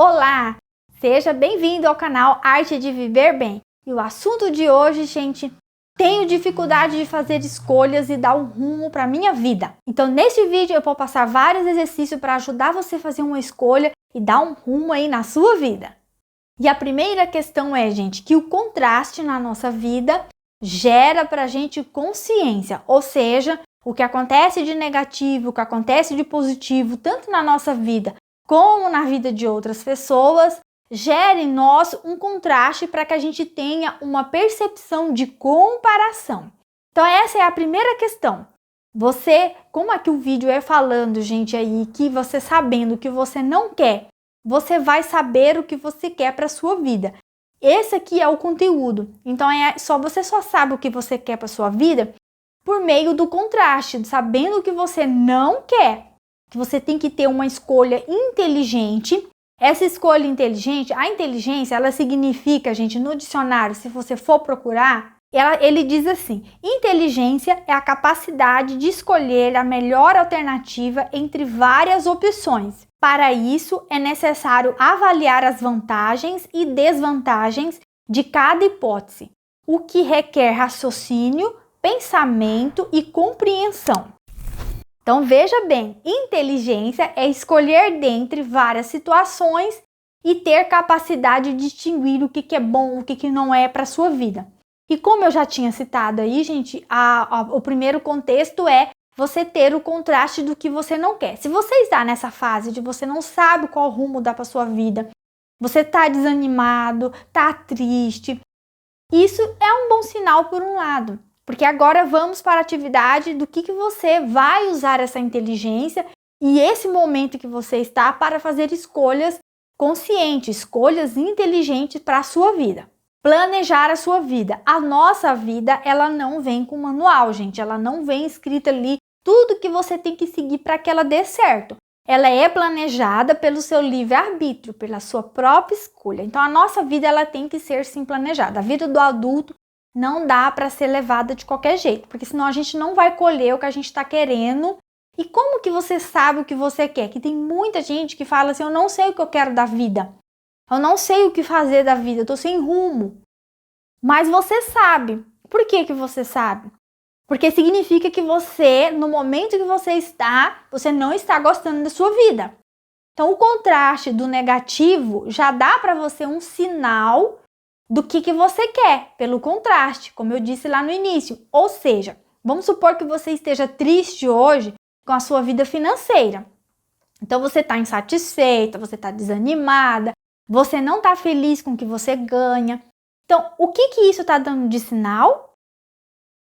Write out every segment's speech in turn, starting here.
Olá! Seja bem-vindo ao canal Arte de Viver Bem. E o assunto de hoje, gente, tenho dificuldade de fazer escolhas e dar um rumo para minha vida. Então, neste vídeo eu vou passar vários exercícios para ajudar você a fazer uma escolha e dar um rumo aí na sua vida. E a primeira questão é, gente, que o contraste na nossa vida gera para a gente consciência, ou seja, o que acontece de negativo, o que acontece de positivo, tanto na nossa vida como na vida de outras pessoas, gera em nós um contraste para que a gente tenha uma percepção de comparação. Então essa é a primeira questão. Você, como aqui o vídeo é falando, gente, aí, que você sabendo o que você não quer, você vai saber o que você quer para a sua vida. Esse aqui é o conteúdo. Então você só sabe o que você quer para a sua vida por meio do contraste, sabendo o que você não quer. Que você tem que ter uma escolha inteligente. Essa escolha inteligente, a inteligência, ela significa, gente, no dicionário, se você for procurar, ele diz assim: inteligência é a capacidade de escolher a melhor alternativa entre várias opções. Para isso, é necessário avaliar as vantagens e desvantagens de cada hipótese, o que requer raciocínio, pensamento e compreensão. Então veja bem, inteligência é escolher dentre várias situações e ter capacidade de distinguir o que é bom, o que não é para a sua vida. E como eu já tinha citado aí, gente, o primeiro contexto é você ter o contraste do que você não quer. Se você está nessa fase de você não sabe qual rumo dá para sua vida, você está desanimado, está triste, isso é um bom sinal por um lado. Porque agora vamos para a atividade do que você vai usar essa inteligência e esse momento que você está para fazer escolhas conscientes, escolhas inteligentes para a sua vida. Planejar a sua vida. A nossa vida, ela não vem com manual, gente. Ela não vem escrita ali tudo que você tem que seguir para que ela dê certo. Ela é planejada pelo seu livre-arbítrio, pela sua própria escolha. Então a nossa vida, ela tem que ser sim planejada. A vida do adulto não dá para ser levada de qualquer jeito, porque senão a gente não vai colher o que a gente está querendo. E como que você sabe o que você quer? Que tem muita gente que fala assim: eu não sei o que eu quero da vida, eu não sei o que fazer da vida, eu tô sem rumo. Mas você sabe. Por que que você sabe? Porque significa que você, no momento que você está, você não está gostando da sua vida. Então o contraste do negativo já dá para você um sinal do que você quer, pelo contraste, como eu disse lá no início. Ou seja, vamos supor que você esteja triste hoje com a sua vida financeira. Então você está insatisfeita, você está desanimada, você não está feliz com o que você ganha. Então, o que isso está dando de sinal?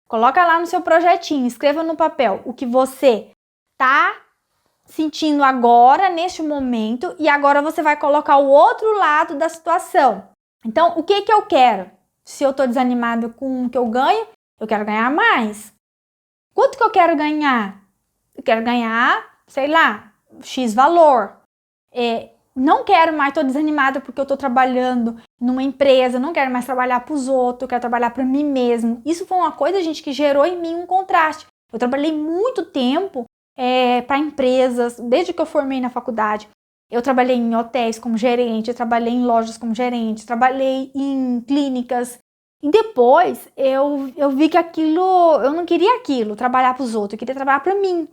Coloca lá no seu projetinho, escreva no papel o que você está sentindo agora, neste momento, e agora você vai colocar o outro lado da situação. Então, o que eu quero? Se eu estou desanimado com o que eu ganho, eu quero ganhar mais. Quanto que eu quero ganhar? Eu quero ganhar, sei lá, X valor. Não quero mais, estou desanimada porque eu estou trabalhando numa empresa, não quero mais trabalhar para os outros, eu quero trabalhar para mim mesmo. Isso foi uma coisa, gente, que gerou em mim um contraste. Eu trabalhei muito tempo para empresas, desde que eu formei na faculdade. Eu trabalhei em hotéis como gerente, eu trabalhei em lojas como gerente, trabalhei em clínicas. E depois eu vi que eu não queria aquilo, trabalhar para os outros, eu queria trabalhar para mim.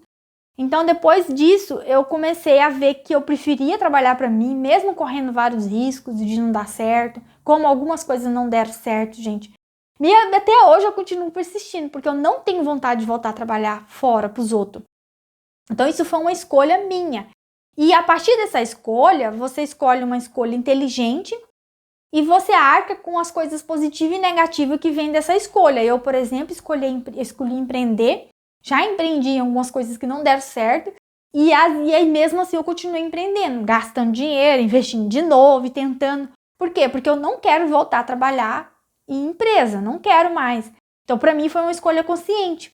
Então depois disso eu comecei a ver que eu preferia trabalhar para mim, mesmo correndo vários riscos de não dar certo, como algumas coisas não deram certo, gente. E até hoje eu continuo persistindo, porque eu não tenho vontade de voltar a trabalhar fora para os outros. Então isso foi uma escolha minha. E a partir dessa escolha, você escolhe uma escolha inteligente e você arca com as coisas positivas e negativas que vêm dessa escolha. Eu, por exemplo, escolhi empreender, já empreendi em algumas coisas que não deram certo e aí mesmo assim eu continuei empreendendo, gastando dinheiro, investindo de novo e tentando. Por quê? Porque eu não quero voltar a trabalhar em empresa, não quero mais. Então, para mim, foi uma escolha consciente.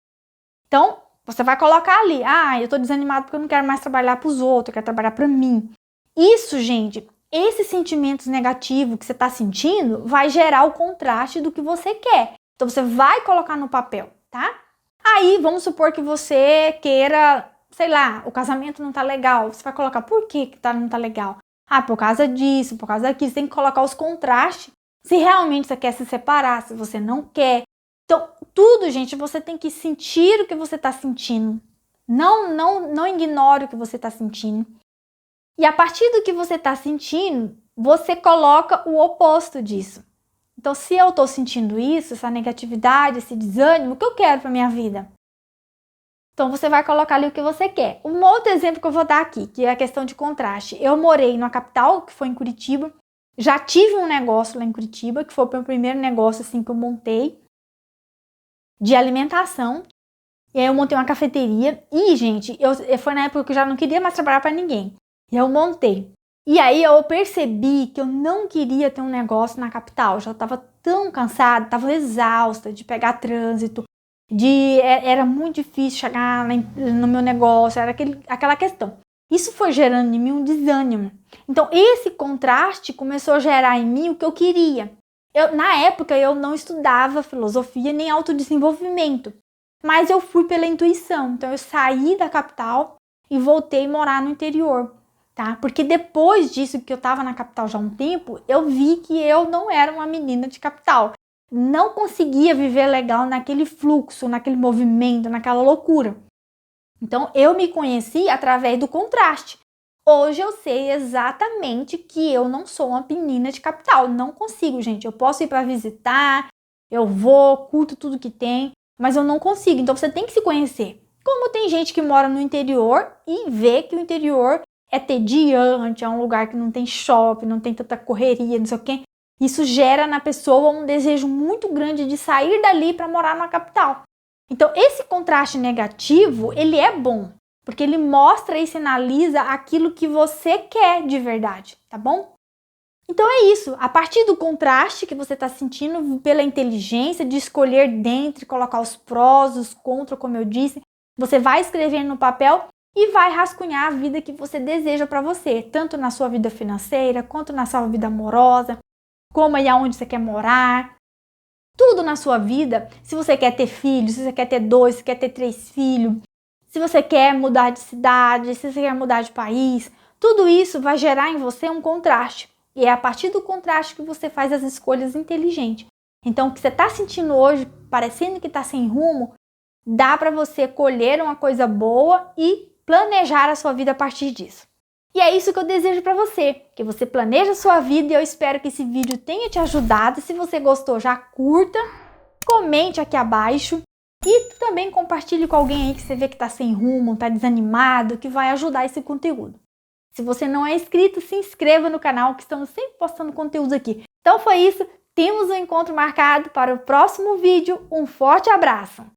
Então, você vai colocar ali: eu tô desanimado porque eu não quero mais trabalhar para os outros, eu quero trabalhar para mim. Isso, gente, esses sentimentos negativos que você está sentindo vai gerar o contraste do que você quer. Então, você vai colocar no papel, tá? Aí, vamos supor que você queira, sei lá, o casamento não tá legal. Você vai colocar por que não tá legal? Ah, por causa disso, por causa daquilo. Você tem que colocar os contrastes. Se realmente você quer se separar, se você não quer. Então, tudo, gente, você tem que sentir o que você está sentindo. Não ignore o que você está sentindo. E a partir do que você está sentindo, você coloca o oposto disso. Então, se eu estou sentindo isso, essa negatividade, esse desânimo, o que eu quero para minha vida? Então, você vai colocar ali o que você quer. Um outro exemplo que eu vou dar aqui, que é a questão de contraste. Eu morei na capital, que foi em Curitiba. Já tive um negócio lá em Curitiba, que foi o meu primeiro negócio assim que eu montei, de alimentação. E aí eu montei uma cafeteria. E, gente, foi na época que eu já não queria mais trabalhar para ninguém. E eu montei. E aí eu percebi que eu não queria ter um negócio na capital. Eu já estava tão cansada, estava exausta de pegar trânsito, era muito difícil chegar no meu negócio, era aquela questão. Isso foi gerando em mim um desânimo. Então esse contraste começou a gerar em mim o que eu queria. Na época eu não estudava filosofia nem autodesenvolvimento, mas eu fui pela intuição. Então eu saí da capital e voltei a morar no interior. Tá? Porque depois disso, que eu estava na capital já há um tempo, eu vi que eu não era uma menina de capital. Não conseguia viver legal naquele fluxo, naquele movimento, naquela loucura. Então, eu me conheci através do contraste. Hoje eu sei exatamente que eu não sou uma menina de capital. Não consigo, gente. Eu posso ir para visitar, eu vou, curto tudo que tem, mas eu não consigo. Então, você tem que se conhecer. Como tem gente que mora no interior e vê que o interior é tediante, é um lugar que não tem shopping, não tem tanta correria, não sei o quê. Isso gera na pessoa um desejo muito grande de sair dali para morar na capital. Então, esse contraste negativo, ele é bom, porque ele mostra e sinaliza aquilo que você quer de verdade, tá bom? Então é isso, a partir do contraste que você está sentindo, pela inteligência de escolher dentro e colocar os prós, os contras, como eu disse, você vai escrevendo no papel e vai rascunhar a vida que você deseja para você, tanto na sua vida financeira, quanto na sua vida amorosa, como e aonde você quer morar, tudo na sua vida. Se você quer ter filhos, se você quer ter 2, se quer ter 3 filhos, se você quer mudar de cidade, se você quer mudar de país, tudo isso vai gerar em você um contraste. E é a partir do contraste que você faz as escolhas inteligentes. Então, o que você está sentindo hoje, parecendo que está sem rumo, dá para você colher uma coisa boa e planejar a sua vida a partir disso. E é isso que eu desejo para você, que você planeje a sua vida, e eu espero que esse vídeo tenha te ajudado. Se você gostou, já curta, comente aqui abaixo e também compartilhe com alguém aí que você vê que está sem rumo, está desanimado, que vai ajudar esse conteúdo. Se você não é inscrito, se inscreva no canal, que estamos sempre postando conteúdos aqui. Então foi isso, temos um encontro marcado para o próximo vídeo. Um forte abraço!